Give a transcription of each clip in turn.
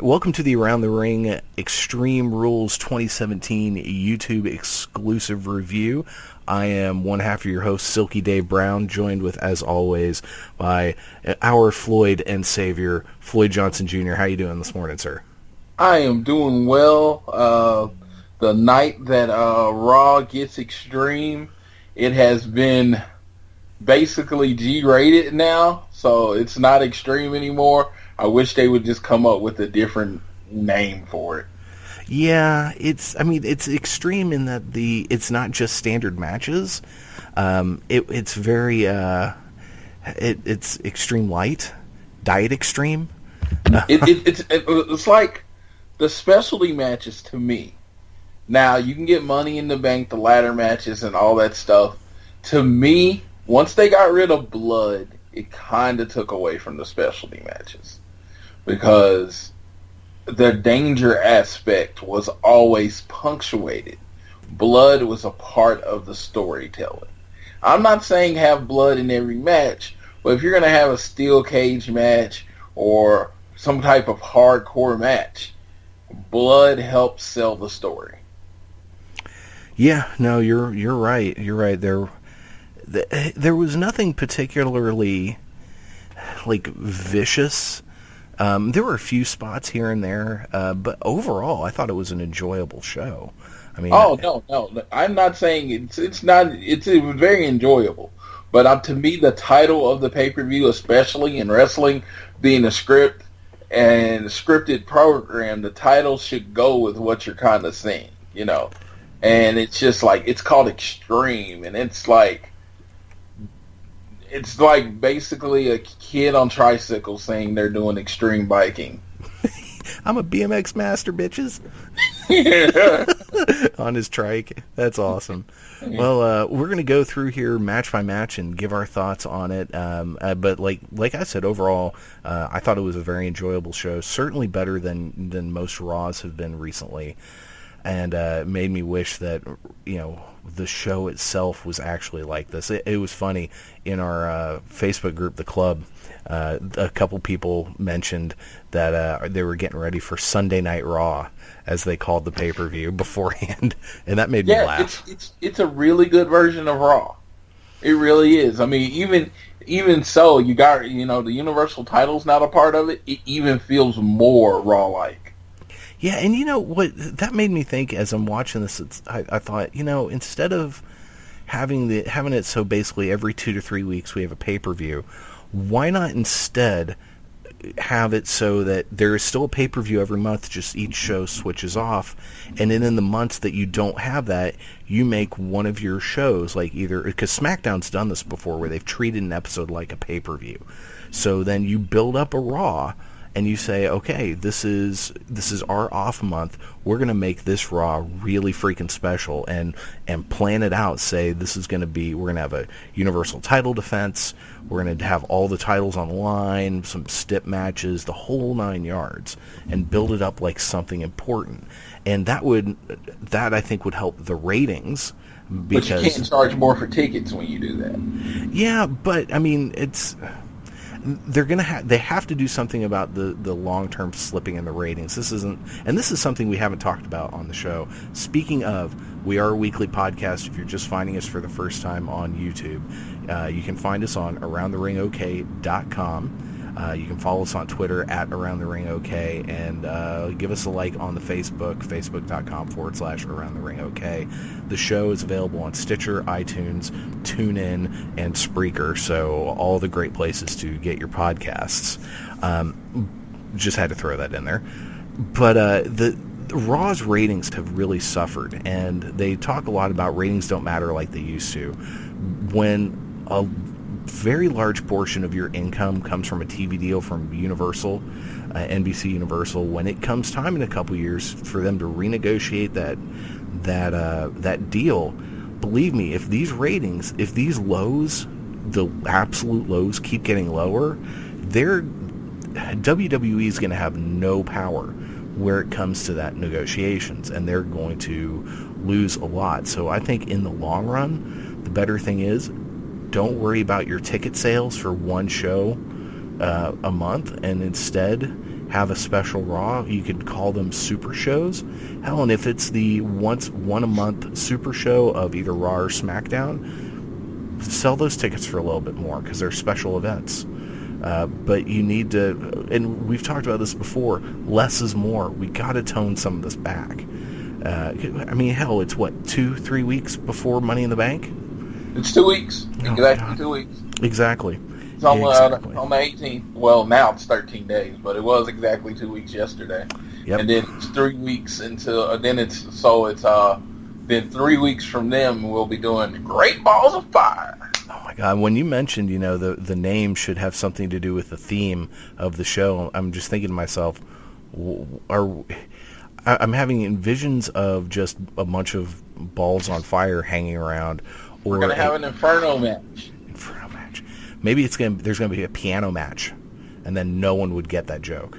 Welcome to the Around the Ring Extreme Rules 2017 YouTube exclusive review. I am one half of your host, Silky Dave Brown, joined with, as always, by our Floyd and Savior, Floyd Johnson Jr. How you doing this morning, sir? I am doing well. The night that Raw gets extreme, it has been basically G-rated now, so it's not extreme anymore. I wish they would just come up with a different name for it. Yeah, it's extreme in that it's not just standard matches. It's very it's extreme light, diet extreme. It's like the specialty matches to me. Now you can get Money in the Bank, the ladder matches, and all that stuff. To me, once they got rid of blood, it kind of took away from the specialty matches. Because the danger aspect was always punctuated. Blood was a part of the storytelling. I'm not saying have blood in every match, but if you're going to have a steel cage match or some type of hardcore match, blood helps sell the story. Yeah, no, you're right. You're right. There was nothing particularly like vicious. There were a few spots here and there, but overall, I thought it was an enjoyable show. I mean, no, I'm not saying it's not. It was very enjoyable, but to me, the title of the pay-per-view, especially in wrestling, being a script and scripted program, the title should go with what you're kind of seeing, you know. And it's just like it's called Extreme, and it's like basically a kid on tricycle saying they're doing extreme biking. I'm a BMX master, bitches. On his trike. That's awesome. Well, we're going to go through here match by match and give our thoughts on it. But like I said, overall, I thought it was a very enjoyable show. Certainly better than most Raws have been recently. And it made me wish that, you know, the show itself was actually like this. It was funny. In our Facebook group, The Club, a couple people mentioned that they were getting ready for Sunday Night Raw, as they called the pay-per-view beforehand, and that made me laugh. It's a really good version of Raw. It really is. I mean, even so, you got, you know, the Universal title's not a part of it. It even feels more Raw-like. Yeah, and you know what? That made me think as I'm watching this. I thought, you know, instead of having it so basically every 2 to 3 weeks we have a pay-per-view, why not instead have it so that there is still a pay-per-view every month, just each show switches off, and then in the months that you don't have that, you make one of your shows, like either, because SmackDown's done this before, where they've treated an episode like a pay-per-view. So then you build up a Raw, and you say, okay, this is our off month. We're going to make this Raw really freaking special and plan it out. Say this is going to be, we're going to have a Universal title defense. We're going to have all the titles on the line, some stip matches, the whole 9 yards, and build it up like something important. And that I think would help the ratings. Because, but you can't charge more for tickets when you do that. Yeah, but I mean, they have to do something about the long-term slipping in the ratings. This is something we haven't talked about on the show. Speaking of, we are a weekly podcast. If you're just finding us for the first time on YouTube, you can find us on AroundTheRingOK.com. You can follow us on Twitter at AroundTheRingOK, and give us a like on the Facebook.com/AroundTheRingOK. The show is available on Stitcher, iTunes, TuneIn, and Spreaker, so all the great places to get your podcasts. Just had to throw that in there. But the Raw's ratings have really suffered, and they talk a lot about ratings don't matter like they used to. When a very large portion of your income comes from a TV deal from Universal, NBC Universal, when it comes time in a couple years for them to renegotiate that deal, believe me, if these ratings, if these lows, the absolute lows keep getting lower, WWE is going to have no power where it comes to that negotiations, and they're going to lose a lot. So I think in the long run, the better thing is, don't worry about your ticket sales for one show a month, and instead have a special Raw. You could call them super shows. Hell, and if it's the one a month super show of either Raw or SmackDown, sell those tickets for a little bit more because they're special events. But you need to, and we've talked about this before, less is more. We got to tone some of this back. I mean, hell, it's what, 2-3 weeks before Money in the Bank? It's 2 weeks. Oh, Exactly God. 2 weeks. Exactly. It's on, Exactly. on the 18th. Well, now it's 13 days, but it was exactly 2 weeks yesterday. Yep. And then it's 3 weeks until, then 3 weeks from them we'll be doing Great Balls of Fire. Oh my God! When you mentioned, the name should have something to do with the theme of the show, I'm just thinking to myself, I'm having visions of just a bunch of balls on fire hanging around. We're gonna have an Inferno match. Inferno match. Maybe there's gonna be a piano match, and then no one would get that joke.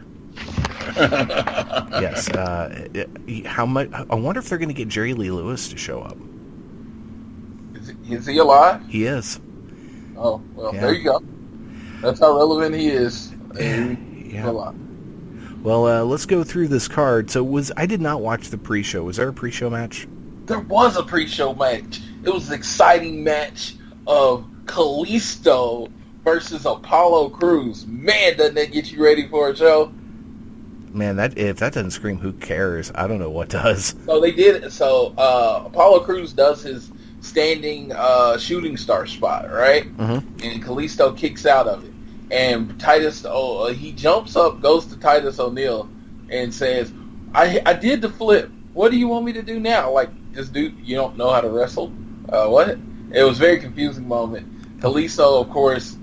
Yes. How much? I wonder if they're gonna get Jerry Lee Lewis to show up. Is he alive? He is. Oh, well, Yeah. There you go. That's how relevant he is. Yeah. Alive. Well, let's go through this card. So I did not watch the pre-show. Was there a pre-show match? There was a pre-show match. It was an exciting match of Kalisto versus Apollo Crews. Man, doesn't that get you ready for a show? Man, if that doesn't scream who cares, I don't know what does. So they did. So Apollo Crews does his standing shooting star spot, right? Mm-hmm. And Kalisto kicks out of it. And Titus, he jumps up, goes to Titus O'Neil, and says, I did the flip. What do you want me to do now? Like, this dude, you don't know how to wrestle? What? It was a very confusing moment. Kalisto, of course,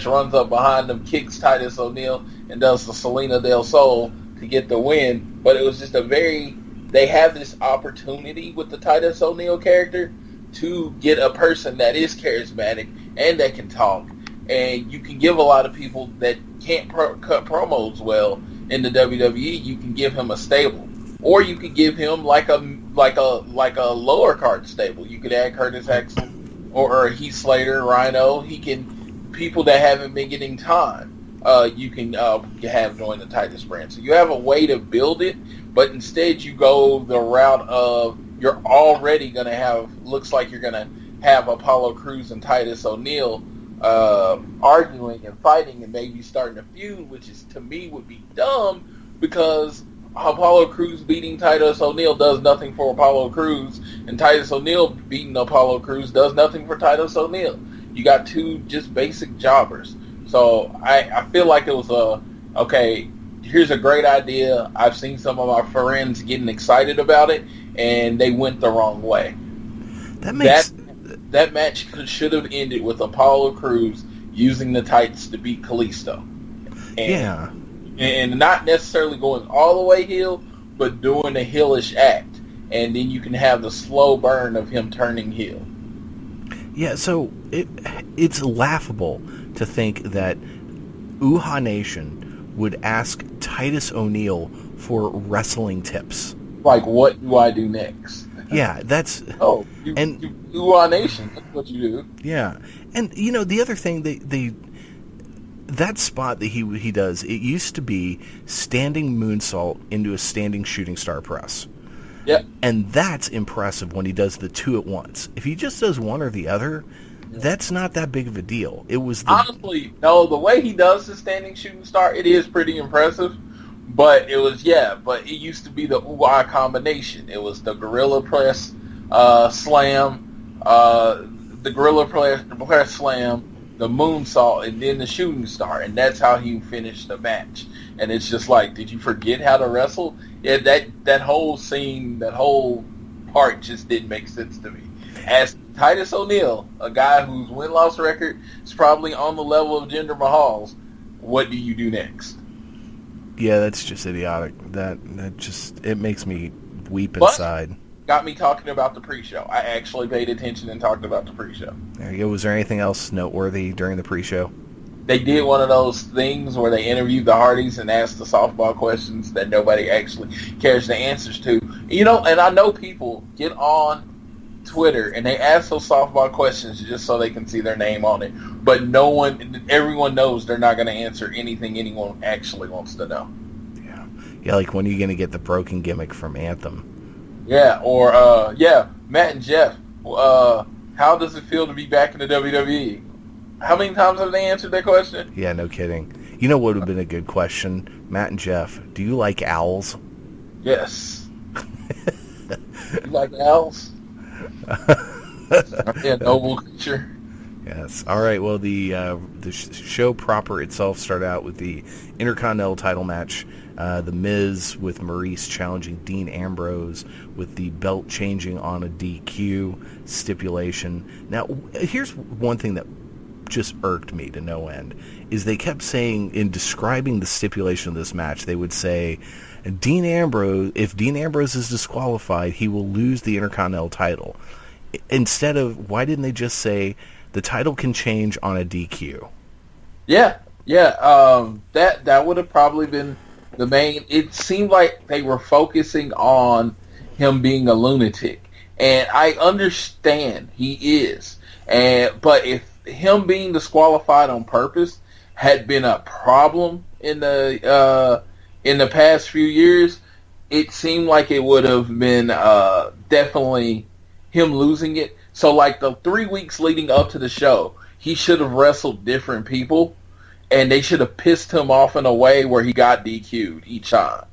runs up behind him, kicks Titus O'Neil, and does the Selena del Sol to get the win. But it was just they have this opportunity with the Titus O'Neil character to get a person that is charismatic and that can talk. And you can give a lot of people that can't cut promos well in the WWE, you can give him a stable. Or you could give him like a lower card stable. You could add Curtis Axel or Heath Slater, Rhino. People that haven't been getting time, you can have join the Titus brand. So you have a way to build it, but instead you go the route of you're already going to have, looks like you're going to have Apollo Crews and Titus O'Neil arguing and fighting and maybe starting a feud, which is, to me, would be dumb because Apollo Crews beating Titus O'Neil does nothing for Apollo Crews, and Titus O'Neil beating Apollo Crews does nothing for Titus O'Neil. You got two just basic jobbers. So I feel like it was okay, here's a great idea. I've seen some of my friends getting excited about it, and they went the wrong way. That match should have ended with Apollo Crews using the tights to beat Kalisto. And not necessarily going all the way heel, but doing a heelish act. And then you can have the slow burn of him turning heel. Yeah, so it's laughable to think that Uhaa Nation would ask Titus O'Neil for wrestling tips. Like, what do I do next? Yeah, that's... Uhaa Nation, that's what you do. Yeah. And, the other thing, that spot that he does, it used to be standing moonsault into a standing shooting star press. Yep. And that's impressive when he does the two at once. If he just does one or the other, that's not that big of a deal. It was honestly, no, the way he does the standing shooting star, it is pretty impressive. But it used to be the Uhaa combination. It was the gorilla press slam, the gorilla press slam, the moonsault, and then the shooting star, and that's how he finished the match. And it's just like, did you forget how to wrestle? Yeah, that whole scene, that whole part just didn't make sense to me. As Titus O'Neil, a guy whose win-loss record is probably on the level of Jinder Mahal's, what do you do next? Yeah, that's just idiotic. It makes me weep inside. Got me talking about the pre-show. I actually paid attention and talked about the pre-show. There you go. Was there anything else noteworthy during the pre-show? They did one of those things where they interviewed the Hardys and asked the softball questions that nobody actually cares the answers to. And I know people get on Twitter and they ask those softball questions just so they can see their name on it. But everyone knows they're not going to answer anything anyone actually wants to know. Yeah, like when are you going to get the broken gimmick from Anthem? Yeah, or Matt and Jeff. How does it feel to be back in the WWE? How many times have they answered that question? Yeah, no kidding. You know what would have been a good question? Matt and Jeff, do you like owls? Yes. You like owls? Aren't they a noble creature? Yes. All right. Well, the show proper itself started out with the Intercontinental title match. The Miz with Maurice challenging Dean Ambrose with the belt changing on a DQ stipulation. Now, here's one thing that just irked me to no end, is they kept saying, in describing the stipulation of this match, they would say, if Dean Ambrose is disqualified, he will lose the Intercontinental title. Instead of, why didn't they just say, the title can change on a DQ? Yeah. That would have probably been the main. It seemed like they were focusing on him being a lunatic, and I understand he is. But if him being disqualified on purpose had been a problem in the past few years, it seemed like it would have been definitely him losing it. So like the 3 weeks leading up to the show, he should have wrestled different people, and they should have pissed him off in a way where he got DQ'd each time.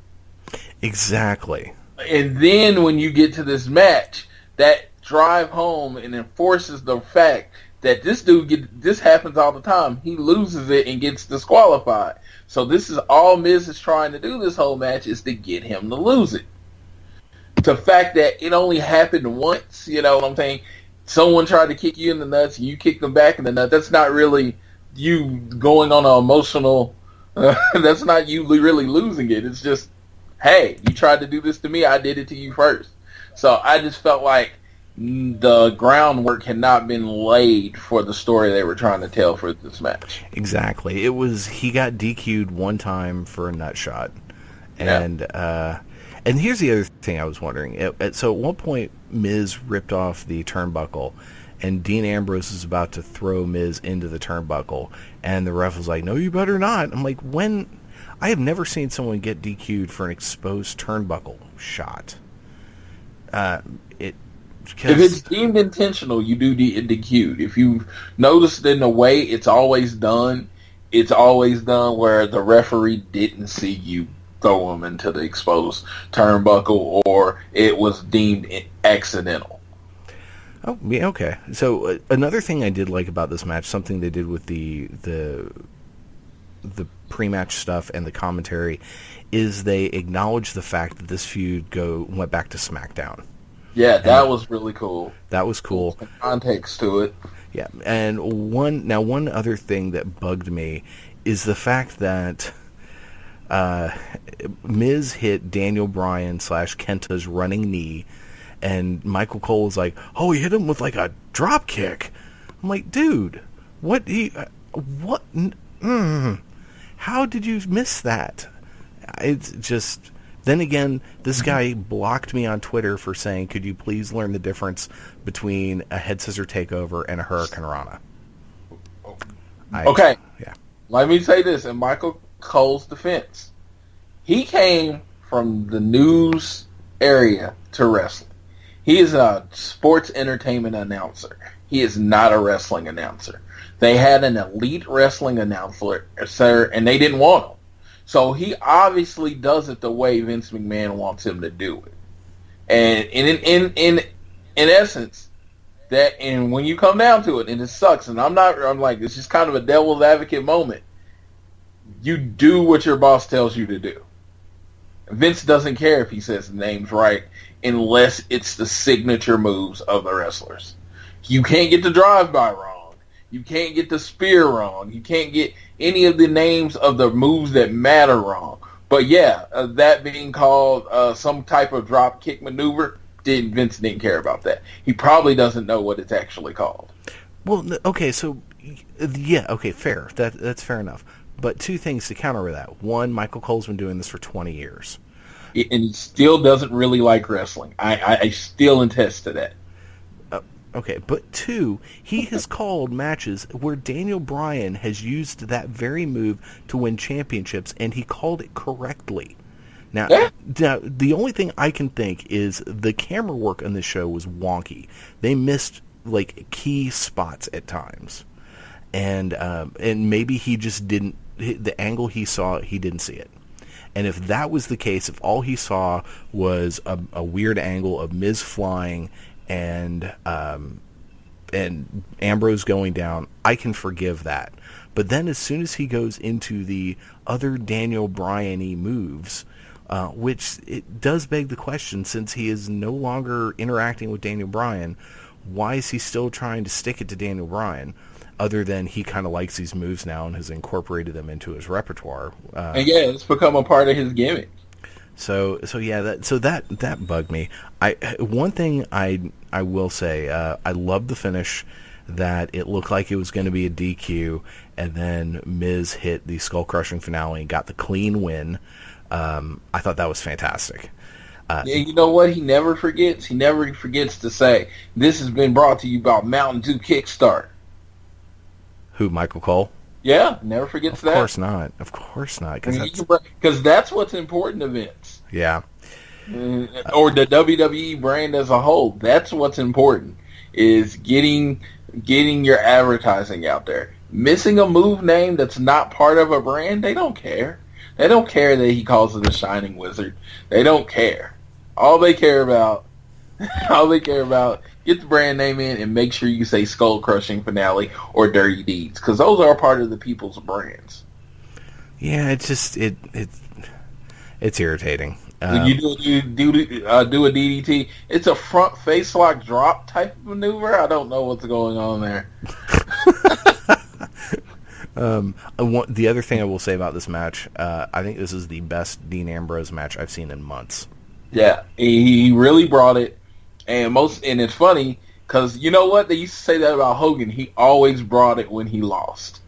Exactly. And then when you get to this match, that drive home and enforces the fact that this happens all the time. He loses it and gets disqualified. So this is all Miz is trying to do this whole match, is to get him to lose it. The fact that it only happened once, you know what I'm saying? Someone tried to kick you in the nuts and you kicked them back in the nuts. That's not really you going on an emotional, that's not you really losing it. It's just, hey, you tried to do this to me, I did it to you first. So I just felt like the groundwork had not been laid for the story they were trying to tell for this match. Exactly. It was, he got DQ'd one time for a nut shot. And and here's the other thing I was wondering. So at one point, Miz ripped off the turnbuckle, and Dean Ambrose is about to throw Miz into the turnbuckle, and the ref was like, no, you better not. I'm like, when? I have never seen someone get DQ'd for an exposed turnbuckle shot. If it's deemed intentional, you do DQ'd. If you've noticed in the way it's always done where the referee didn't see you throw him into the exposed turnbuckle, or it was deemed accidental. Oh, yeah, okay. So another thing I did like about this match, something they did with the pre-match stuff and the commentary, is they acknowledged the fact that this feud went back to SmackDown. Yeah, that was really cool. That was cool. Some context to it. Yeah, and one other thing that bugged me is the fact that Miz hit Daniel Bryan / Kenta's running knee, and Michael Cole was like, "Oh, he hit him with like a drop kick." I'm like, dude, what? How did you miss that? It's just. Then again, this guy blocked me on Twitter for saying, could you please learn the difference between a head scissor takeover and a Hurricane Rana? Okay. Yeah. Let me say this in Michael Cole's defense. He came from the news area to wrestling. He is a sports entertainment announcer. He is not a wrestling announcer. They had an elite wrestling announcer, and they didn't want him. So he obviously does it the way Vince McMahon wants him to do it. And in essence, and when you come down to it, and it sucks, and I'm like, it's just kind of a devil's advocate moment. You do what your boss tells you to do. Vince doesn't care if he says the names right unless it's the signature moves of the wrestlers. You can't get the drive-by wrong. You can't get the spear wrong. You can't get any of the names of the moves that matter wrong. But yeah, that being called some type of drop kick maneuver, Vince didn't care about that. He probably doesn't know what it's actually called. Well, okay, so yeah, okay, fair. That's fair enough. But two things to counter that. One, Michael Cole's been doing this for 20 years. And he still doesn't really like wrestling. I still attest to that. Okay, but two, he has called matches where Daniel Bryan has used that very move to win championships, and he called it correctly. Now, Yeah. now, the only thing I can think is the camera work on this show was wonky. They missed like key spots at times, and maybe he just didn't. The angle he saw, he didn't see it. And if that was the case, if all he saw was a weird angle of Miz flying and Ambrose going down, I can forgive that. But then as soon as he goes into the other Daniel Bryan-y moves, which it does beg the question, since he is no longer interacting with Daniel Bryan, why is he still trying to stick it to Daniel Bryan, other than he kind of likes these moves now and has incorporated them into his repertoire? And yeah, it's become a part of his gimmick. So that bugged me. One thing I will say, I love the finish, that it looked like it was going to be a DQ, and then Miz hit the skull crushing finale and got the clean win. I thought that was fantastic. Yeah, you know what? He never forgets. He never forgets to say, "This has been brought to you by Mountain Dew Kickstart." Who, Michael Cole? Yeah, never forgets that. Of course not. Of course not. Because that's what's important to Vince. Yeah. Or the WWE brand as a whole. That's what's important, is getting your advertising out there. Missing a move name that's not part of a brand, they don't care. They don't care that he calls it a Shining Wizard. They don't care. All they care about, get the brand name in and make sure you say Skull Crushing Finale or Dirty Deeds, because those are part of the people's brands. Yeah, it's just it's irritating. You do a DDT. It's a front face lock drop type of maneuver. I don't know what's going on there. The other thing I will say about this match, I think this is the best Dean Ambrose match I've seen in months. Yeah, he really brought it, and it's funny because you know what, they used to say that about Hogan. He always brought it when he lost.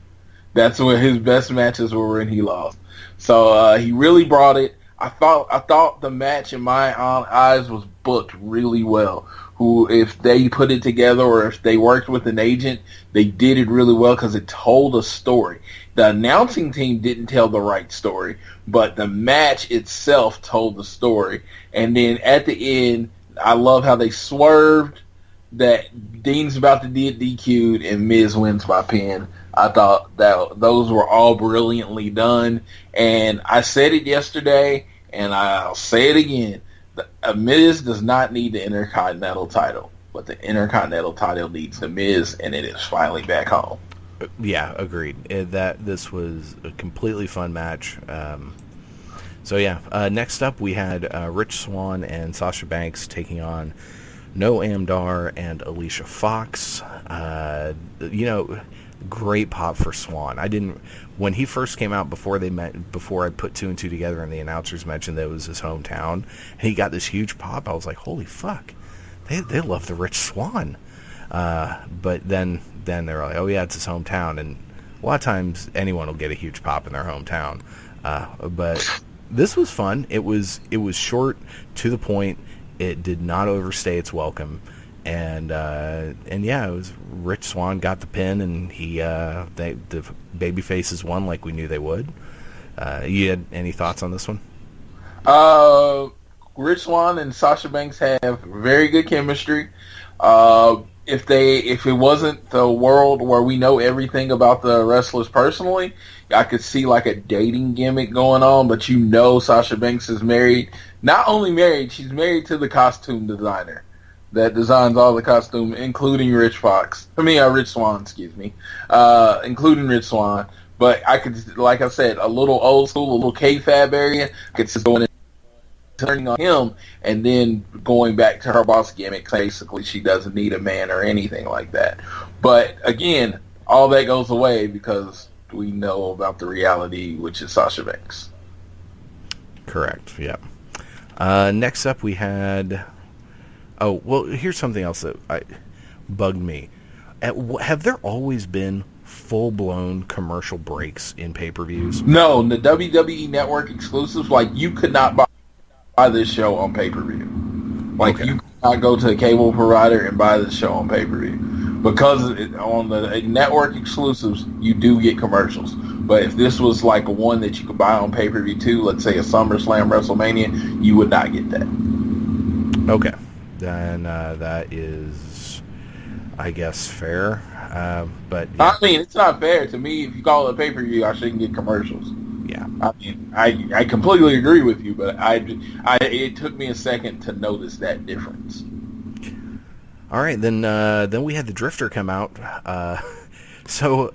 That's when his best matches were, when he lost. So he really brought it. I thought the match in my eyes was booked really well. If they put it together or if they worked with an agent, they did it really well because it told a story. The announcing team didn't tell the right story, but the match itself told the story. And then at the end, I love how they swerved that Dean's about to get DQ'd and Miz wins by pin. I thought that those were all brilliantly done. And I said it yesterday, and I'll say it again. Miz does not need the Intercontinental title, but the Intercontinental title needs the Miz, and it is finally back home. Yeah, agreed. This was a completely fun match. Next up we had Rich Swann and Sasha Banks taking on Noam Dar and Alicia Fox. Great pop for Swann. When he first came out, before I put two and two together and the announcers mentioned that it was his hometown, and he got this huge pop, I was like, holy fuck, they love the Rich Swann. But then they're like, oh yeah, it's his hometown, and a lot of times anyone will get a huge pop in their hometown. But this was fun. It was short, to the point. It did not overstay its welcome. And it was Rich Swann got the pin, and the baby faces won like we knew they would. You had any thoughts on this one? Rich Swann and Sasha Banks have very good chemistry. If it wasn't the world where we know everything about the wrestlers personally, I could see like a dating gimmick going on. But Sasha Banks is married. Not only married, she's married to the costume designer that designs all the costume, including Rich Swann, including Rich Swann. But I could, like I said, a little old school, a little kayfabe area. I could just go in and turning on him, and then going back to her boss gimmick. Basically, she doesn't need a man or anything like that. But again, all that goes away because we know about the reality, which is Sasha Banks. Correct. Yeah. Next up, we had. Oh, well, here's something else that bugged me. Have there always been full-blown commercial breaks in pay-per-views? No, the WWE Network exclusives, like, you could not buy this show on pay-per-view. Like, okay. You could not go to a cable provider and buy the show on pay-per-view. Because on the network exclusives, you do get commercials. But if this was like one that you could buy on pay-per-view too, let's say a SummerSlam, WrestleMania, you would not get that. Okay. Then that is, I guess, fair. But yeah. I mean, it's not fair to me. If you call it a pay-per-view, I shouldn't get commercials. Yeah. I mean, I completely agree with you, but it took me a second to notice that difference. All right, then we had the Drifter come out. So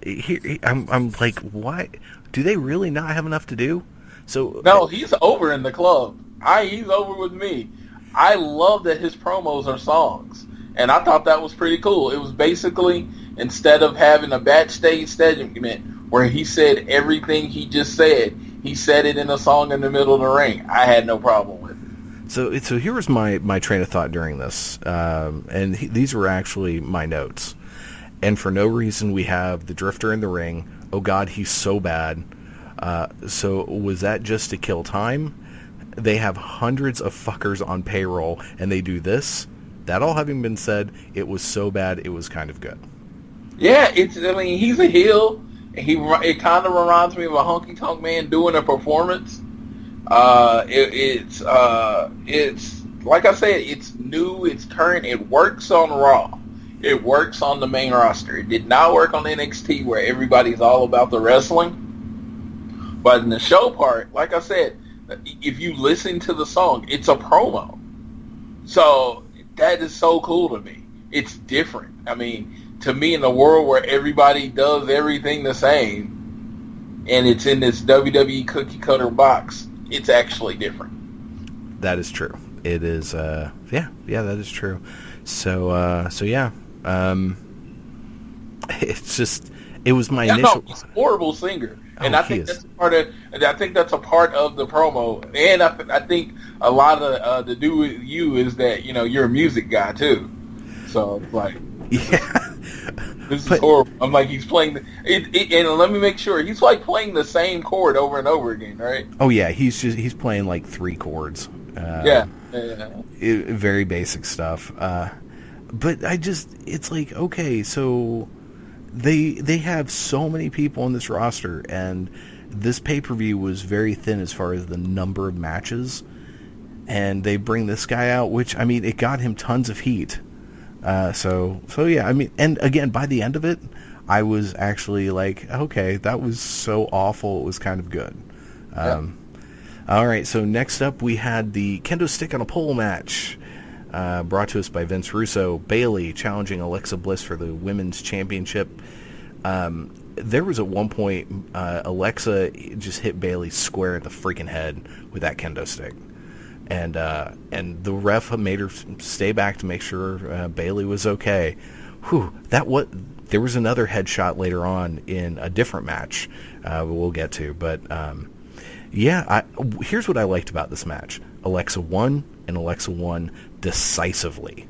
here I'm like, why do they really not have enough to do? So no, he's over in the club. He's over with me. I love that his promos are songs, and I thought that was pretty cool. It was basically, instead of having a backstage segment where he said everything he just said, he said it in a song in the middle of the ring. I had no problem with it. So here was my train of thought during this, and these were actually my notes. And for no reason, we have the Drifter in the ring. Oh God, he's so bad. So was that just to kill time? They have hundreds of fuckers on payroll, and they do this. That all having been said, it was so bad, it was kind of good. Yeah, he's a heel. It kind of reminds me of a honky tonk man doing a performance. It's like I said, it's new, it's current, it works on Raw. It works on the main roster. It did not work on NXT where everybody's all about the wrestling. But in the show part, like I said, if you listen to the song, it's a promo. So that is so cool to me. It's different. I mean, to me, in a world where everybody does everything the same, and it's in this WWE cookie cutter box, it's actually different. That is true. It is, yeah, that is true. So yeah, it's just, it was my initial. He's a horrible singer, and I think that's a part of the promo. And I think a lot of the do with you is that you're a music guy too, so it's like, yeah. This is horrible. I'm like, he's playing and let me make sure, he's like playing the same chord over and over again, right? Oh yeah, he's playing like 3 chords. Very basic stuff. But it's like, okay, so they have so many people on this roster, and this pay-per-view was very thin as far as the number of matches, and they bring this guy out, which, I mean, it got him tons of heat. So yeah, I mean, and again, by the end of it, I was actually like, okay, that was so awful, it was kind of good. All right, so next up we had the kendo stick on a pole match, brought to us by Vince Russo. Bayley challenging Alexa Bliss for the women's championship. There was at one point, Alexa just hit Bayley square in the freaking head with that kendo stick. And the ref made her stay back to make sure Bayley was okay. Whew, there was another headshot later on in a different match we'll get to. But yeah, here's what I liked about this match. Alexa won, and Alexa won decisively.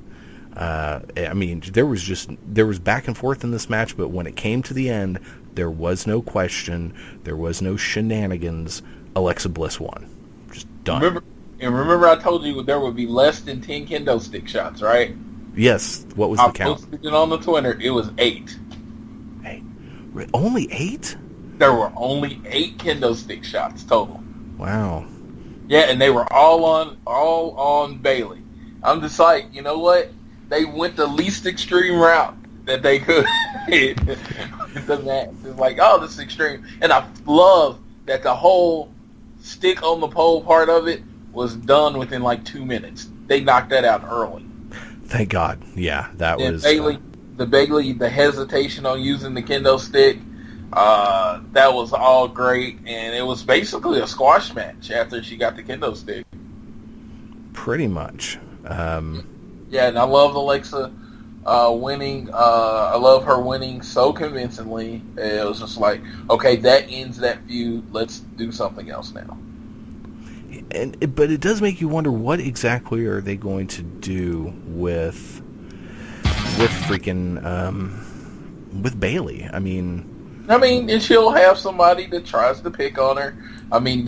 I mean, there was back and forth in this match, but when it came to the end, there was no question, there was no shenanigans. Alexa Bliss won. Just done. Remember I told you there would be less than 10 kendo stick shots, right? Yes. What was the count? I posted it on the Twitter. It was 8. Hey, only 8? There were only 8 kendo stick shots total. Wow. Yeah, and they were all on Bayley. I'm just like, you know what? They went the least extreme route that they could. The match. It's like, oh, this is extreme. And I love that the whole stick on the pole part of it was done within like 2 minutes. They knocked that out early. Thank God. Yeah, that was... Bayley, the hesitation on using the kendo stick, that was all great. And it was basically a squash match after she got the kendo stick. Pretty much. Yeah, and I love Alexa winning. I love her winning so convincingly. It was just like, okay, that ends that feud. Let's do something else now. But it does make you wonder, what exactly are they going to do with freaking with Bayley? I mean, and she'll have somebody that tries to pick on her. I mean,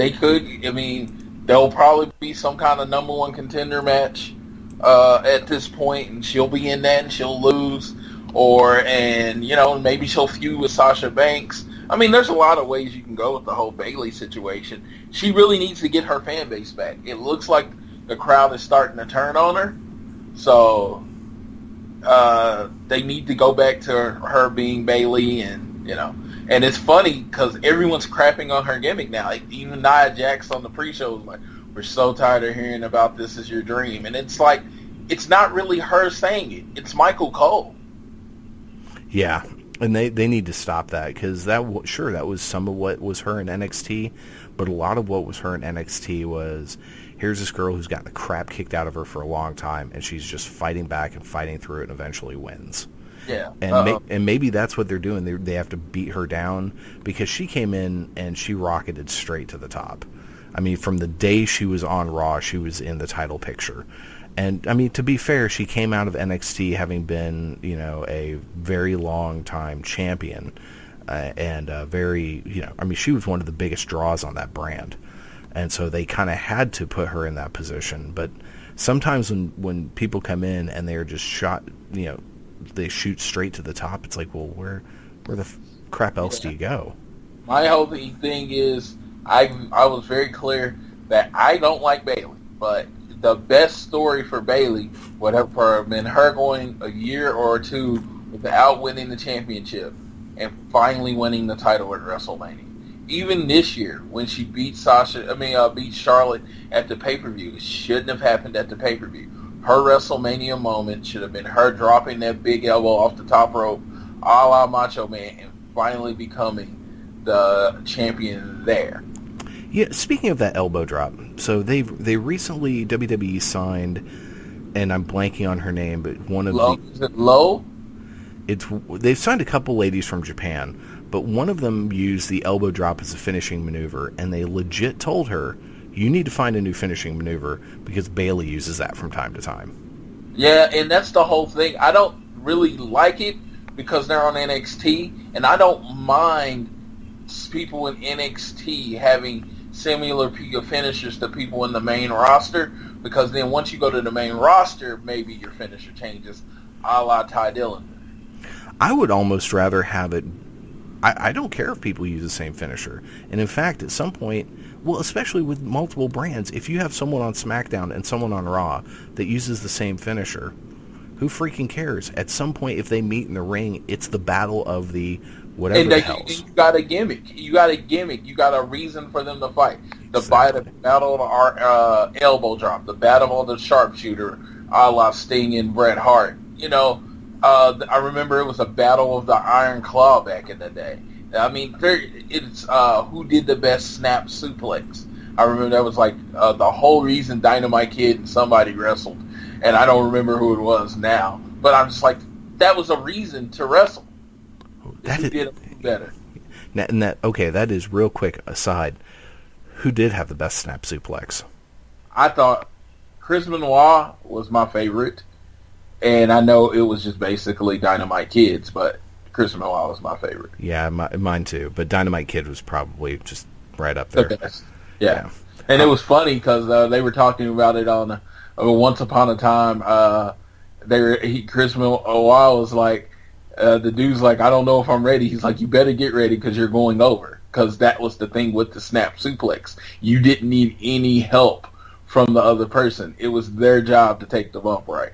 there'll probably be some kind of number one contender match at this point, and she'll be in that and she'll lose, and maybe she'll feud with Sasha Banks. I mean, there's a lot of ways you can go with the whole Bayley situation. She really needs to get her fan base back. It looks like the crowd is starting to turn on her, so they need to go back to her being Bayley, and it's funny because everyone's crapping on her gimmick now. Like, even Nia Jax on the pre-show was like, "We're so tired of hearing about this is your dream," and it's like, it's not really her saying it. It's Michael Cole. Yeah, and they need to stop that, because that was some of what was her in NXT, but a lot of what was her in NXT was, here's this girl who's gotten the crap kicked out of her for a long time, and she's just fighting back and fighting through it and eventually wins. Yeah. And maybe that's what they're doing. They have to beat her down, because she came in and she rocketed straight to the top. I mean, from the day she was on Raw, she was in the title picture. And, I mean, to be fair, she came out of NXT having been, a very long time champion. She was one of the biggest draws on that brand. And so they kind of had to put her in that position. But sometimes when people come in and they're just shot, they shoot straight to the top, it's like, well, where the crap else do you go? My whole thing is, I was very clear that I don't like Bayley, but the best story for Bayley would have been her going a year or two without winning the championship and finally winning the title at WrestleMania. Even this year, when she beat Charlotte at the pay-per-view, it shouldn't have happened at the pay-per-view. Her WrestleMania moment should have been her dropping that big elbow off the top rope, a la Macho Man, and finally becoming the champion there. Yeah, speaking of that elbow drop, so they recently, WWE signed, and I'm blanking on her name, but one of Is it Low? They've signed a couple ladies from Japan, but one of them used the elbow drop as a finishing maneuver, and they legit told her, you need to find a new finishing maneuver, because Bayley uses that from time to time. Yeah, and that's the whole thing. I don't really like it because they're on NXT, and I don't mind people in NXT having similar finishers to people in the main roster, because then once you go to the main roster, maybe your finisher changes, a la Ty Dillinger. I would almost rather have it. I don't care if people use the same finisher. And in fact, at some point, well, especially with multiple brands, if you have someone on SmackDown and someone on Raw that uses the same finisher, who freaking cares? At some point, if they meet in the ring, it's the battle of the whatever the hell. You got a gimmick. You got a reason for them to fight. The battle of our elbow drop, the battle of the sharpshooter, a la Sting and Bret Hart. I remember it was a battle of the Iron Claw back in the day. I mean, it's who did the best snap suplex. I remember that was like the whole reason Dynamite Kid and somebody wrestled, and I don't remember who it was now. But I'm just like, that was a reason to wrestle. That did it better. That is real quick aside. Who did have the best snap suplex? I thought Chris Benoit was my favorite, and I know it was just basically Dynamite Kids, but Chris Benoit was my favorite. Yeah, mine too. But Dynamite Kid was probably just right up there. The best. Yeah. And it was funny because they were talking about it on Once Upon a Time. Chris Benoit was like, the dude's like, I don't know if I'm ready. He's like, you better get ready because you're going over. Because that was the thing with the snap suplex. You didn't need any help from the other person. It was their job to take the bump right.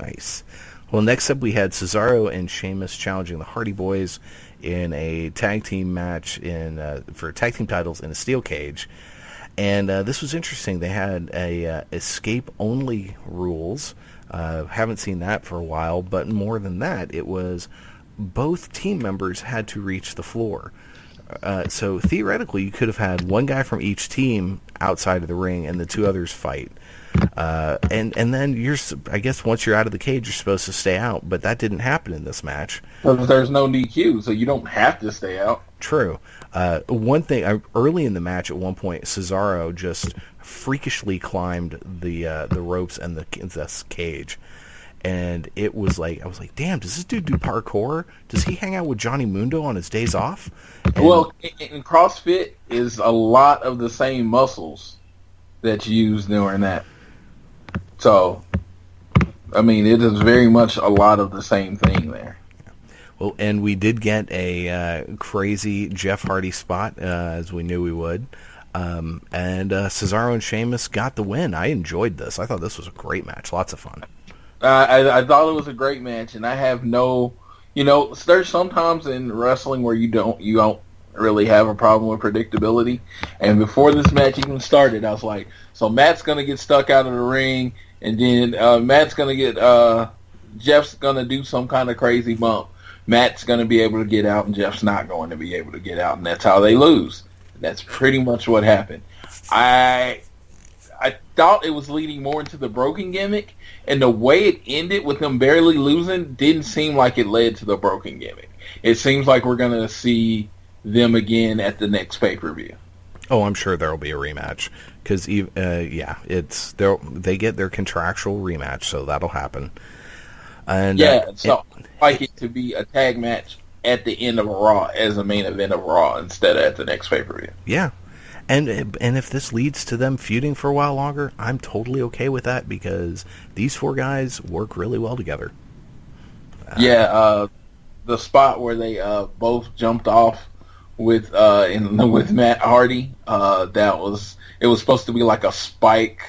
Nice. Well, next up we had Cesaro and Sheamus challenging the Hardy Boys in a tag team match for tag team titles in a steel cage. And this was interesting. They had a escape-only rules. Haven't seen that for a while. But more than that, it was both team members had to reach the floor. So theoretically, you could have had one guy from each team outside of the ring and the two others fight. And then I guess once you're out of the cage, you're supposed to stay out. But that didn't happen in this match. There's no DQ, so you don't have to stay out. True. One thing, early in the match, at one point, Cesaro just freakishly climbed the ropes and the cage. And it was like, I was like, damn, does this dude do parkour? Does he hang out with Johnny Mundo on his days off? Well, in CrossFit is a lot of the same muscles that's used during that. So, I mean, it is very much a lot of the same thing there. Well, and we did get a crazy Jeff Hardy spot, as we knew we would. And Cesaro and Sheamus got the win. I enjoyed this. I thought this was a great match. Lots of fun. I thought it was a great match, and I have no... there's sometimes in wrestling where you don't really have a problem with predictability. And before this match even started, I was like, so Matt's going to get stuck out of the ring, and then Matt's going to get... Jeff's going to do some kind of crazy bump. Matt's going to be able to get out, and Jeff's not going to be able to get out, and that's how they lose. That's pretty much what happened. I thought it was leading more into the broken gimmick, and the way it ended with them barely losing didn't seem like it led to the broken gimmick. It seems like we're going to see them again at the next pay-per-view. Oh, I'm sure there'll be a rematch because, they get their contractual rematch, so that'll happen. And like it to be a tag match at the end of a Raw as a main event of Raw instead of at the next pay-per-view. Yeah. And if this leads to them feuding for a while longer, I'm totally okay with that because these four guys work really well together. The spot where they both jumped off with Matt Hardy, it was supposed to be like a spike.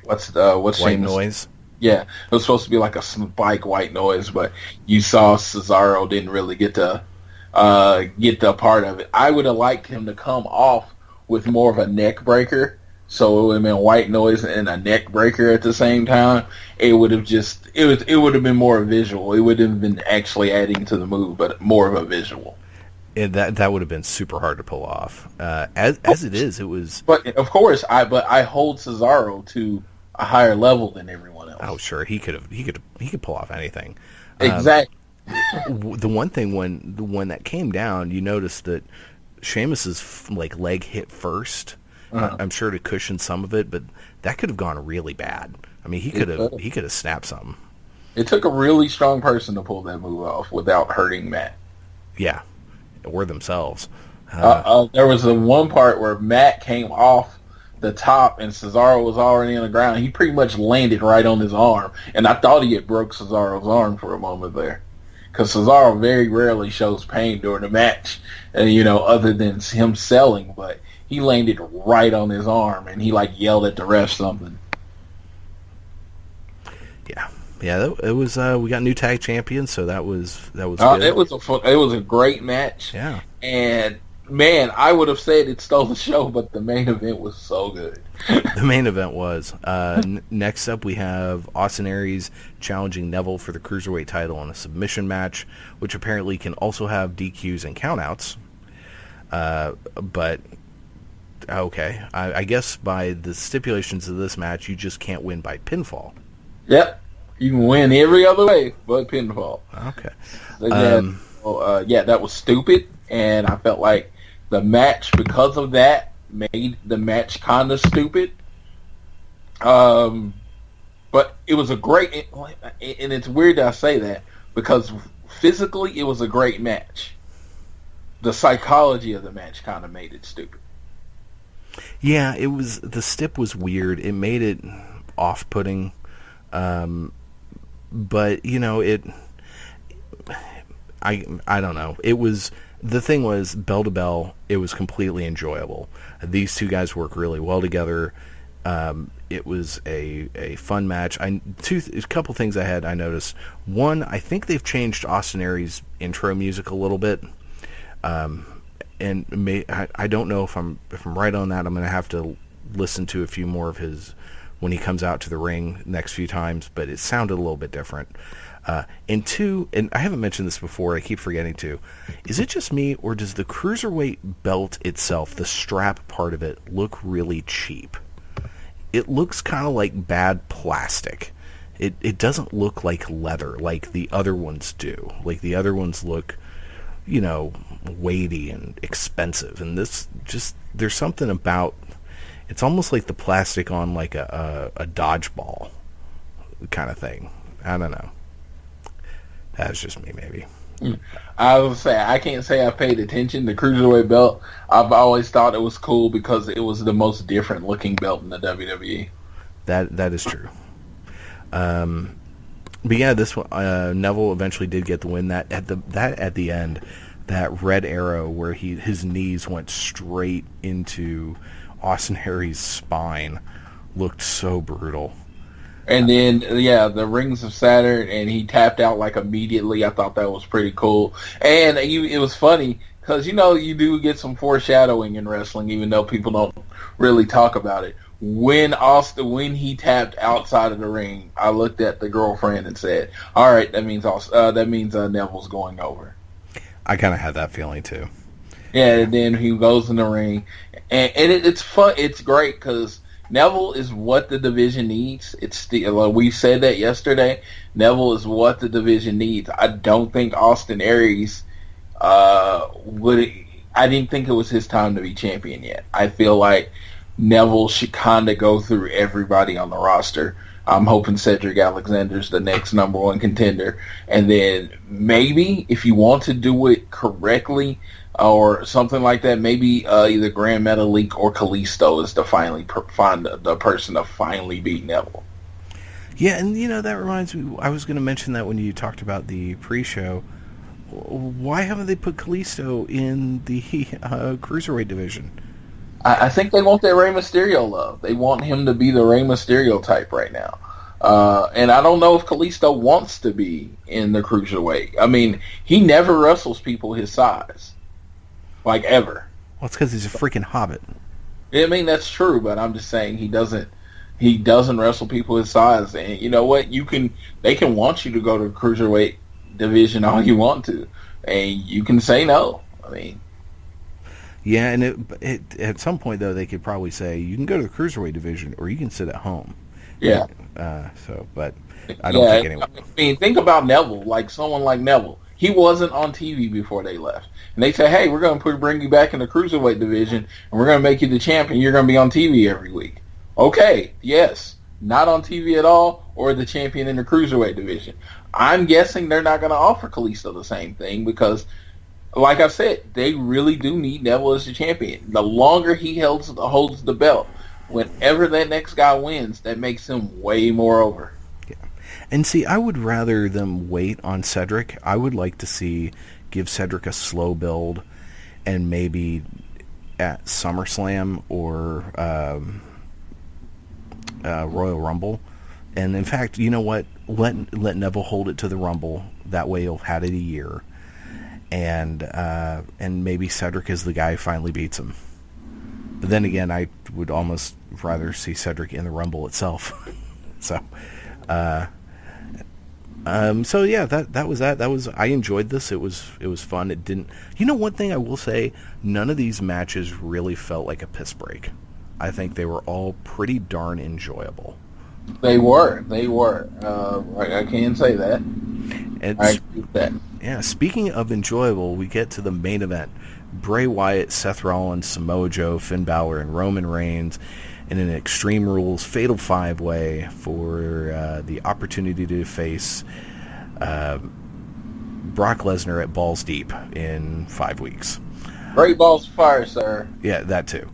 What's white noise? Yeah, it was supposed to be like a spike white noise, but you saw Cesaro didn't really get the part of it. I would have liked him to come off with more of a neck breaker, so it would have been white noise and a neck breaker at the same time. It would have been more visual. It would have been actually adding to the move, but more of a visual. That would have been super hard to pull off. As it is, it was. But of course, I hold Cesaro to a higher level than everyone else. Oh, sure, he could pull off anything. Exactly. The one thing when that came down, you noticed that Sheamus's leg hit first. I'm sure to cushion some of it, but that could have gone really bad. I mean, he could have snapped something. It took a really strong person to pull that move off without hurting Matt. Yeah, or themselves. There was the one part where Matt came off the top and Cesaro was already on the ground. He pretty much landed right on his arm, and I thought he had broke Cesaro's arm for a moment there. Because Cesaro very rarely shows pain during the match, other than him selling. But he landed right on his arm, and he yelled at the ref something. Yeah. It was. We got new tag champions, so that was good. It was a great match. Yeah. And man, I would have said it stole the show, but the main event was so good. The main event was. Next up, we have Austin Aries challenging Neville for the Cruiserweight title in a submission match, which apparently can also have DQs and countouts. But, okay. I guess by the stipulations of this match, you just can't win by pinfall. Yep. You can win every other way but pinfall. Okay. That was stupid, and I felt like the match, because of that, made the match kind of stupid. But it was a great, and it's weird that I say that, because physically it was a great match. The psychology of the match kind of made it stupid. Yeah, the stip was weird. It made it off-putting. But, I don't know. The thing was, bell to bell, it was completely enjoyable. These two guys work really well together. It was a fun match. A couple things I noticed. One, I think they've changed Austin Aries' intro music a little bit. And I don't know if I'm right on that. I'm going to have to listen to a few more of his when he comes out to the ring next few times, but it sounded a little bit different. And two, and I haven't mentioned this before, I keep forgetting to, is it just me, or does the Cruiserweight belt itself, the strap part of it, look really cheap? It looks kind of like bad plastic. It doesn't look like leather like the other ones do. Like the other ones look, weighty and expensive. And this just, there's something about, it's almost like the plastic on like a dodgeball kind of thing. I don't know. That's just me, maybe. I would say, I can't say I paid attention. The Cruiserweight belt, I've always thought it was cool because it was the most different looking belt in the WWE. That is true. But yeah, this one, Neville eventually did get the win. That at the end, that red arrow where his knees went straight into Austin Aries' spine looked so brutal. And then, the Rings of Saturn, and he tapped out like immediately. I thought that was pretty cool. And it was funny because, you do get some foreshadowing in wrestling, even though people don't really talk about it. When he tapped outside of the ring, I looked at the girlfriend and said, "All right, that means Neville's going over." I kind of had that feeling too. Yeah, and then he goes in the ring, and it's fun. It's great because Neville is what the division needs. We said that yesterday. Neville is what the division needs. I don't think Austin Aries would. I didn't think it was his time to be champion yet. I feel like Neville should kind of go through everybody on the roster. I'm hoping Cedric Alexander's the next number one contender. And then maybe if you want to do it correctly or something like that, maybe either Grand Metalik or Kalisto is to finally find the person to finally beat Neville. Yeah, and that reminds me, I was going to mention that when you talked about the pre-show. Why haven't they put Kalisto in the Cruiserweight division? I think they want that Rey Mysterio love. They want him to be the Rey Mysterio type right now. And I don't know if Kalisto wants to be in the Cruiserweight. I mean, he never wrestles people his size. Like, ever. Well, it's because he's a freaking hobbit. I mean, that's true, but I'm just saying he doesn't wrestle people his size. And you know what? They can want you to go to the Cruiserweight division all you want to. And you can say no. I mean... Yeah, and at some point, though, they could probably say, you can go to the Cruiserweight division, or you can sit at home. Yeah. But I don't think anyone... I mean, think about Neville, like someone like Neville. He wasn't on TV before they left. And they say, hey, we're going to bring you back in the Cruiserweight division, and we're going to make you the champion. You're going to be on TV every week. Okay, yes. Not on TV at all, or the champion in the Cruiserweight division. I'm guessing they're not going to offer Kalisto the same thing because... Like I said, they really do need Neville as the champion. The longer he holds the belt, whenever that next guy wins, that makes him way more over. Yeah. And see, I would rather them wait on Cedric. I would like to give Cedric a slow build and maybe at SummerSlam or Royal Rumble. And in fact, you know what? Let Neville hold it to the Rumble. That way he'll have it a year. And maybe Cedric is the guy who finally beats him. But then again, I would almost rather see Cedric in the Rumble itself. So yeah, that was that. I enjoyed this. It was fun. It didn't. One thing I will say, none of these matches really felt like a piss break. I think they were all pretty darn enjoyable. They were. I can say that. I agree with that. Yeah, speaking of enjoyable, we get to the main event. Bray Wyatt, Seth Rollins, Samoa Joe, Finn Balor, and Roman Reigns in an Extreme Rules Fatal 5-Way for the opportunity to face Brock Lesnar at Balls Deep in 5 weeks. Great balls of fire, sir. Yeah, that too.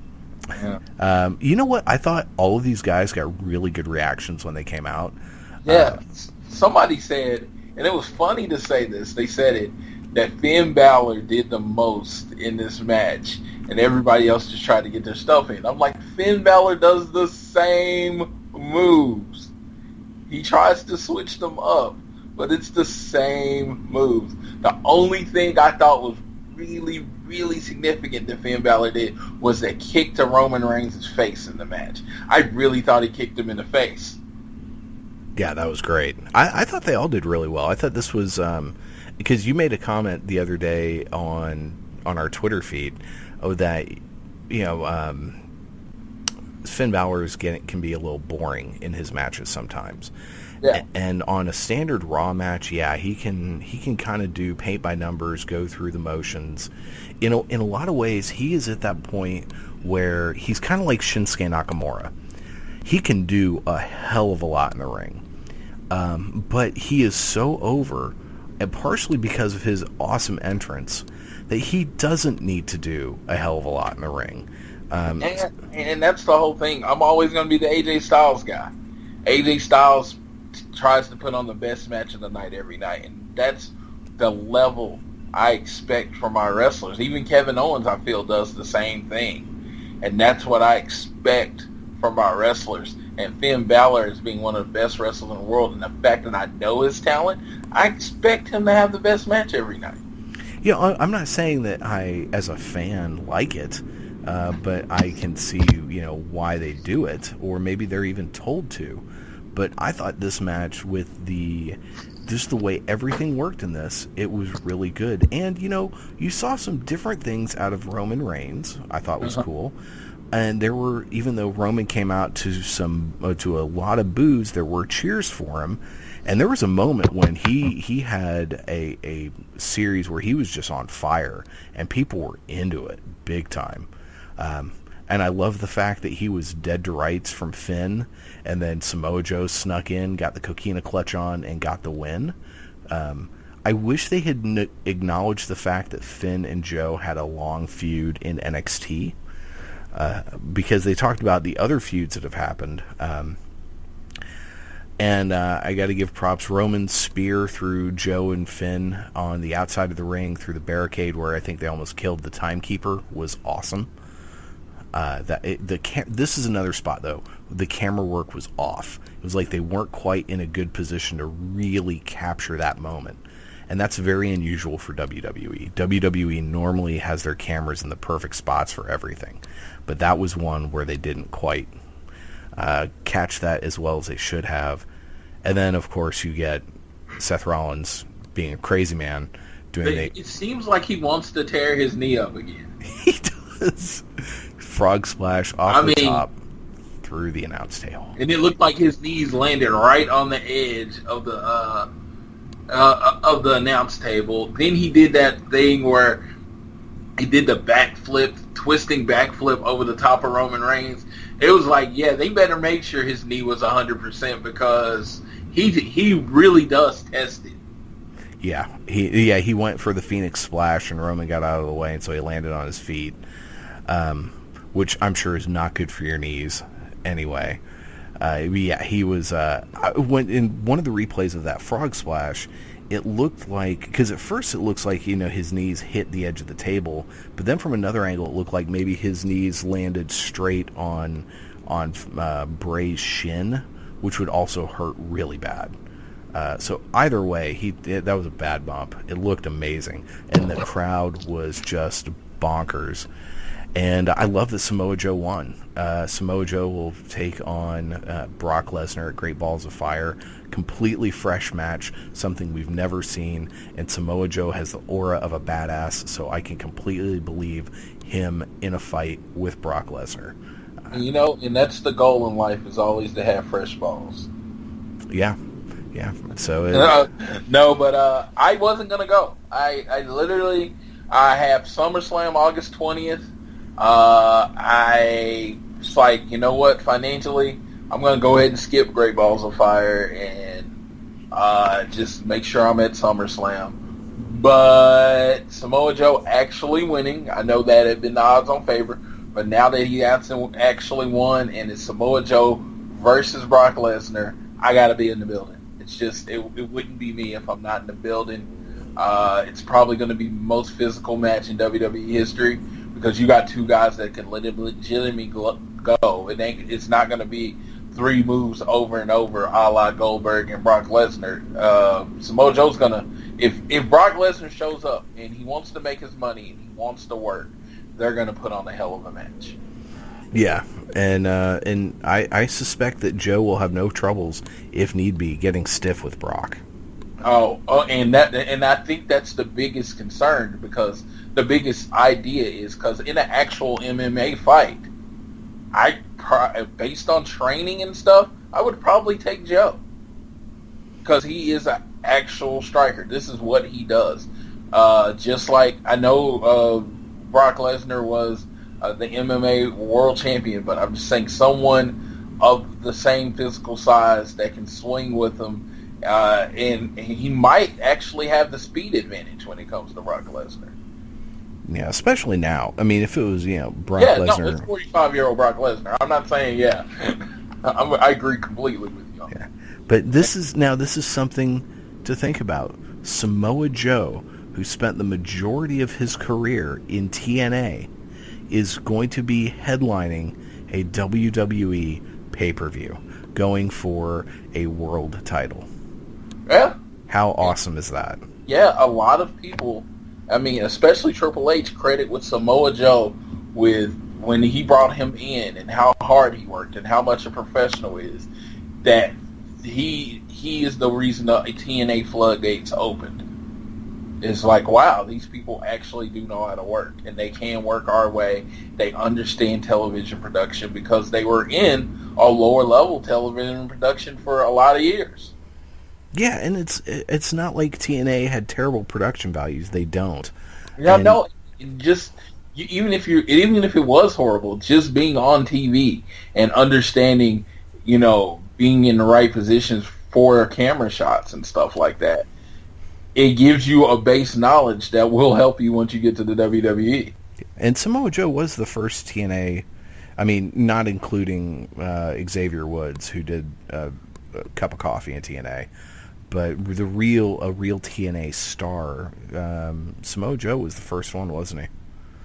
Yeah. You know what? I thought all of these guys got really good reactions when they came out. Yeah. Somebody said... And it was funny to say this. They said it, that Finn Balor did the most in this match, and everybody else just tried to get their stuff in. I'm like, Finn Balor does the same moves. He tries to switch them up, but it's the same moves. The only thing I thought was really, really significant that Finn Balor did was that kick to Roman Reigns' face in the match. I really thought he kicked him in the face. Yeah, that was great. I thought they all did really well. I thought this was because you made a comment the other day on our Twitter feed that Finn Balor can be a little boring in his matches sometimes. Yeah. And on a standard Raw match, yeah, he can kind of do paint by numbers, go through the motions. In a lot of ways, he is at that point where he's kind of like Shinsuke Nakamura. He can do a hell of a lot in the ring. But he is so over, and partially because of his awesome entrance, that he doesn't need to do a hell of a lot in the ring. And that's the whole thing. I'm always going to be the AJ Styles guy. AJ Styles tries to put on the best match of the night every night, and that's the level I expect from my wrestlers. Even Kevin Owens, I feel, does the same thing, and that's what I expect from our wrestlers. And Finn Balor as being one of the best wrestlers in the world, and the fact that I know his talent, I expect him to have the best match every night. Yeah, I'm not saying that I, as a fan, like it, but I can see, why they do it, or maybe they're even told to. But I thought this match, with just the way everything worked in this, it was really good. And, you saw some different things out of Roman Reigns, I thought was cool. And there were, even though Roman came out to a lot of boos, there were cheers for him. And there was a moment when he had a series where he was just on fire, and people were into it big time. And I love the fact that he was dead to rights from Finn, and then Samoa Joe snuck in, got the coquina clutch on, and got the win. I wish they had acknowledged the fact that Finn and Joe had a long feud in NXT, because they talked about the other feuds that have happened. And I got to give props. Roman's spear through Joe and Finn on the outside of the ring through the barricade, where I think they almost killed the timekeeper, was awesome. This is another spot, though. The camera work was off. It was like they weren't quite in a good position to really capture that moment. And that's very unusual for WWE. WWE normally has their cameras in the perfect spots for everything. But that was one where they didn't quite catch that as well as they should have. And then, of course, you get Seth Rollins being a crazy man. It seems like he wants to tear his knee up again. He does. Frog splash off the top through the announce table. And it looked like his knees landed right on the edge of the announce table. Then he did that thing where he did the twisting backflip over the top of Roman Reigns. It was like, yeah, they better make sure his knee was 100% because he really does test it. Yeah, he went for the Phoenix Splash, and Roman got out of the way, and so he landed on his feet, which I'm sure is not good for your knees anyway. He was when in one of the replays of that frog splash, it looked like, because at first it looks like his knees hit the edge of the table, but then from another angle it looked like maybe his knees landed straight on Bray's shin, which would also hurt really bad. So either way, that was a bad bump. It looked amazing, and the crowd was just bonkers. And I love that Samoa Joe won. Samoa Joe will take on Brock Lesnar at Great Balls of Fire. Completely fresh match, something we've never seen. And Samoa Joe has the aura of a badass, so I can completely believe him in a fight with Brock Lesnar. And that's the goal in life, is always to have fresh balls. Yeah. So I wasn't gonna go. I have SummerSlam August 20th. It's like, you know what? Financially, I'm gonna go ahead and skip Great Balls of Fire and just make sure I'm at SummerSlam. But Samoa Joe actually winning, I know that had been the odds on favor, but now that he actually won and it's Samoa Joe versus Brock Lesnar, I gotta be in the building. It's just, it wouldn't be me if I'm not in the building. It's probably going to be the most physical match in WWE history because you got two guys that can legitimately go. It's not going to be three moves over and over a la Goldberg and Brock Lesnar. Samoa Joe's going to, if Brock Lesnar shows up and he wants to make his money and he wants to work, they're going to put on a hell of a match. Yeah, and I suspect that Joe will have no troubles, if need be, getting stiff with Brock. And I think that's the biggest concern, because the biggest idea is because in an actual MMA fight, based on training and stuff, I would probably take Joe because he is an actual striker. This is what he does. Just like I know Brock Lesnar was the MMA world champion, but I'm just saying someone of the same physical size that can swing with him, and he might actually have the speed advantage when it comes to Brock Lesnar. Yeah, especially now. I mean, if it was, Brock Lesnar. No, it's 45-year-old Brock Lesnar. I'm not saying, I agree completely with you on that. But this is something to think about. Samoa Joe, who spent the majority of his career in TNA, is going to be headlining a WWE pay-per-view, going for a world title. Yeah. How awesome is that? Yeah, a lot of people, I mean, especially Triple H, credit with Samoa Joe with when he brought him in and how hard he worked and how much a professional is, that he is the reason the TNA floodgates opened. It's like, wow, these people actually do know how to work, and they can work our way. They understand television production because they were in a lower level television production for a lot of years. Yeah, and it's not like TNA had terrible production values. They don't. Yeah, no, just even if it was horrible, just being on TV and understanding, being in the right positions for camera shots and stuff like that, it gives you a base knowledge that will help you once you get to the WWE. And Samoa Joe was the first TNA, I mean, not including Xavier Woods, who did a cup of coffee in TNA, but a real TNA star. Samoa Joe was the first one, wasn't he?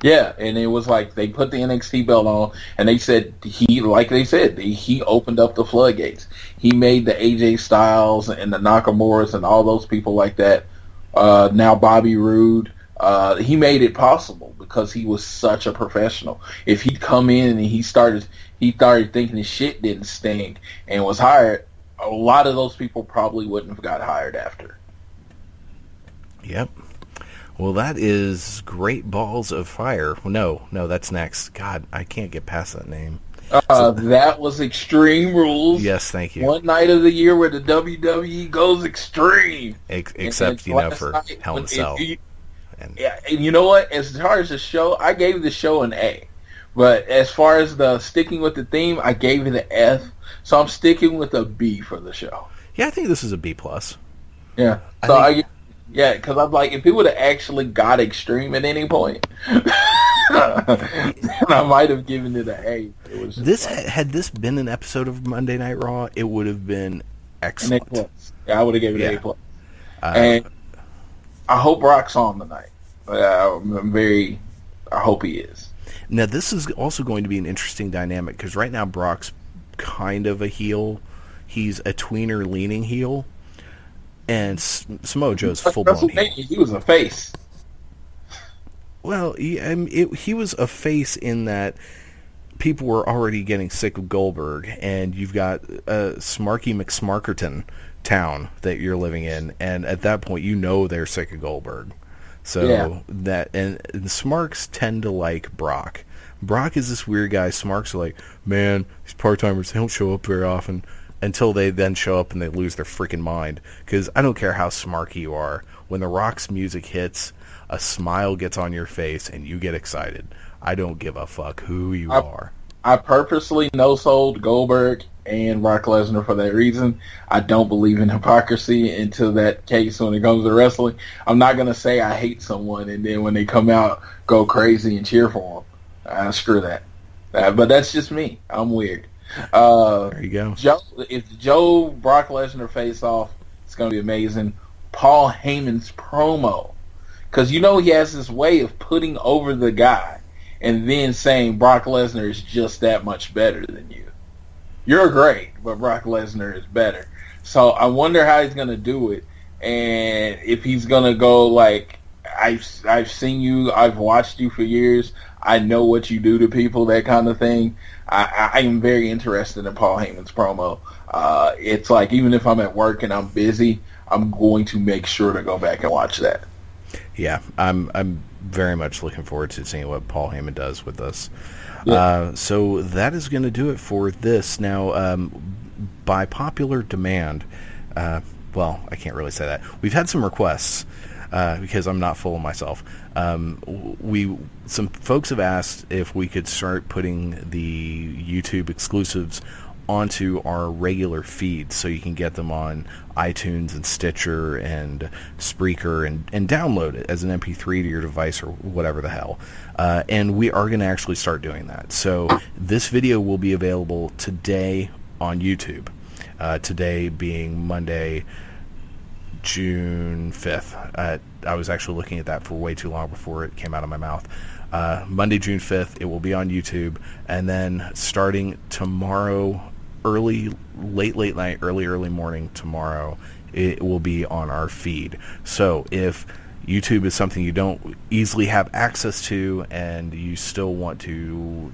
Yeah, and it was like they put the NXT belt on, and they said he opened up the floodgates. He made the AJ Styles and the Nakamura's and all those people like that. Now Bobby Roode, he made it possible because he was such a professional. If he'd come in and he started thinking his shit didn't stink and was hired, a lot of those people probably wouldn't have got hired after. Yep. Well, that is Great Balls of Fire. No, that's next. God, I can't get past that name. That was Extreme Rules. Yes, thank you. One night of the year where the WWE goes extreme. Except, for Hell in a Cell. And you know what? As far as the show, I gave the show an A. But as far as the sticking with the theme, I gave it an F. So I'm sticking with a B for the show. Yeah, I think this is a B+. Yeah. Because I'm like, if it would have actually got extreme at any point, I might have given it an A. Had this been an episode of Monday Night Raw, it would have been excellent. Yeah, I would have given it an A+. And I hope Brock's on tonight. I hope he is. Now, this is also going to be an interesting dynamic because right now Brock's kind of a heel. He's a tweener leaning heel. And Samoa Joe's full-blown heel. He was a face. Well, he was a face in that people were already getting sick of Goldberg, and you've got Smarky McSmarkerton town that you're living in, and at that point they're sick of Goldberg. So and Smarks tend to like Brock. Brock is this weird guy. Smarks are like, man, these part-timers, they don't show up very often. Until they then show up and they lose their freaking mind. Because I don't care how smarky you are. When The Rock's music hits, a smile gets on your face and you get excited. I don't give a fuck who you are. I purposely no-sold Goldberg and Brock Lesnar for that reason. I don't believe in hypocrisy until that case when it comes to wrestling. I'm not going to say I hate someone and then when they come out, go crazy and cheer for them. Screw that. But that's just me. I'm weird. There you go. If Joe Brock Lesnar face off, it's going to be amazing. Paul Heyman's promo, because he has this way of putting over the guy and then saying Brock Lesnar is just that much better than you. You're great, but Brock Lesnar is better. So I wonder how he's going to do it, and if he's going to go like, I've seen you, I've watched you for years, I know what you do to people, that kind of thing. I am very interested in Paul Heyman's promo. It's like, even if I'm at work and I'm busy, I'm going to make sure to go back and watch that. Yeah, I'm very much looking forward to seeing what Paul Heyman does with this. Yeah. So that is going to do it for this. Now, by popular demand, well, I can't really say that. We've had some requests. Because I'm not full of myself. Some folks have asked if we could start putting the YouTube exclusives onto our regular feed, so you can get them on iTunes and Stitcher and Spreaker and download it as an MP3 to your device or whatever the hell. And we are going to actually start doing that. So this video will be available today on YouTube. Today being Monday, June 5th. I was actually looking at that for way too long before it came out of my mouth. Monday, June 5th, it will be on YouTube. And then starting tomorrow, late night, early morning tomorrow, it will be on our feed. So if YouTube is something you don't easily have access to and you still want to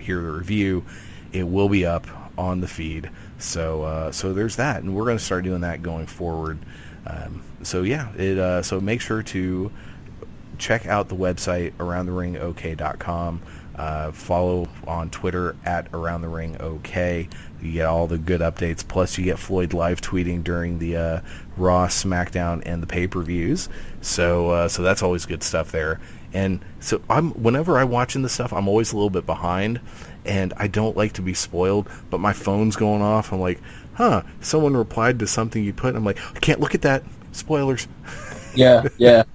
hear the review, it will be up on the feed. So there's that, and we're going to start doing that going forward. So make sure to check out the website aroundtheringok.com. Follow on Twitter at aroundtheringok. You get all the good updates. Plus, you get Floyd live tweeting during the Raw, SmackDown, and the pay-per-views. So that's always good stuff there. And so whenever I'm watching this stuff, I'm always a little bit behind, and I don't like to be spoiled. But my phone's going off. I'm like, someone replied to something you put. I'm like, I can't look at that. Spoilers. Yeah.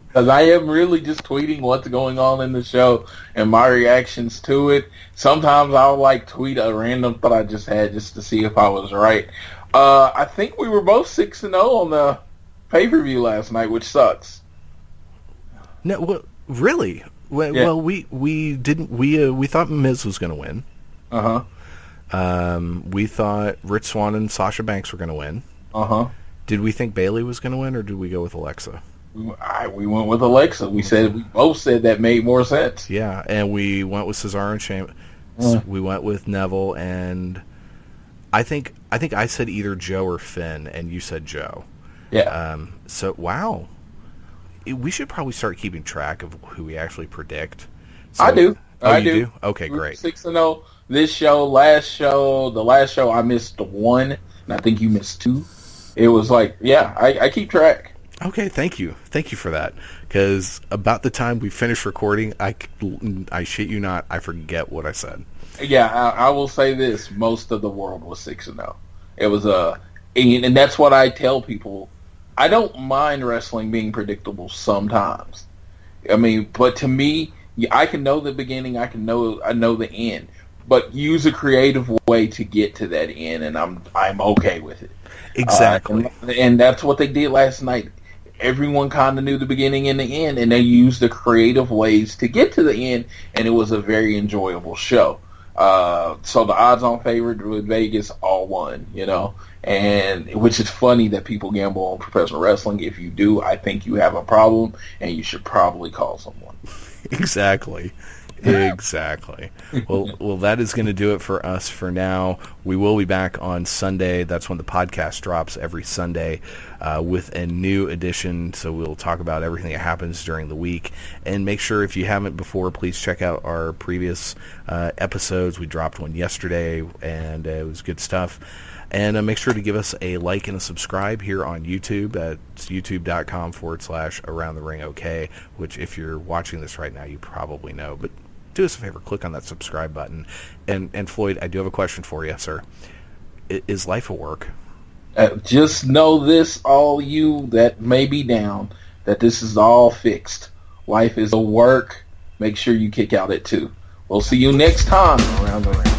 Because I am really just tweeting what's going on in the show and my reactions to it. Sometimes I'll tweet a random thought I just had just to see if I was right. I think we were both 6-0 on the pay-per-view last night, which sucks. No, well, really? Well, we didn't. We thought Miz was going to win. We thought Rich Swann and Sasha Banks were going to win. Did we think Bayley was going to win, or did we go with Alexa? We went with Alexa. We both said that made more sense. Yeah, and we went with Cesaro and Shane. We went with Neville, and I think I said either Joe or Finn, and you said Joe. Yeah. So wow, we should probably start keeping track of who we actually predict. So, I do. I do. Okay, great. 6-0. This show, the last show, I missed one, and I think you missed two. It was I keep track. Okay, thank you for that. Because about the time we finish recording, I shit you not, I forget what I said. Yeah, I will say this: most of the world was 6-0. It was and that's what I tell people. I don't mind wrestling being predictable sometimes. I mean, but to me, I can know the beginning, I know the end, but use a creative way to get to that end, and I'm okay with it. Exactly. And that's what they did last night. Everyone kind of knew the beginning and the end, and they used the creative ways to get to the end, and it was a very enjoyable show. So the odds-on favorite with Vegas all won, and which is funny that people gamble on professional wrestling. If you do, I think you have a problem, and you should probably call someone. Exactly. Well, that is going to do it for us for now. We will be back on Sunday. That's when the podcast drops every Sunday with a new edition. So we'll talk about everything that happens during the week. And make sure, if you haven't before, please check out our previous episodes. We dropped one yesterday, and it was good stuff. And make sure to give us a like and a subscribe here on YouTube. That's youtube.com/AroundTheRingOK, which if you're watching this right now, you probably know. But do us a favor, click on that subscribe button. And Floyd, I do have a question for you, sir. Is life a work? Just know this, all you that may be down, that this is all fixed. Life is a work. Make sure you kick out at 2. We'll see you next time Around the Ring.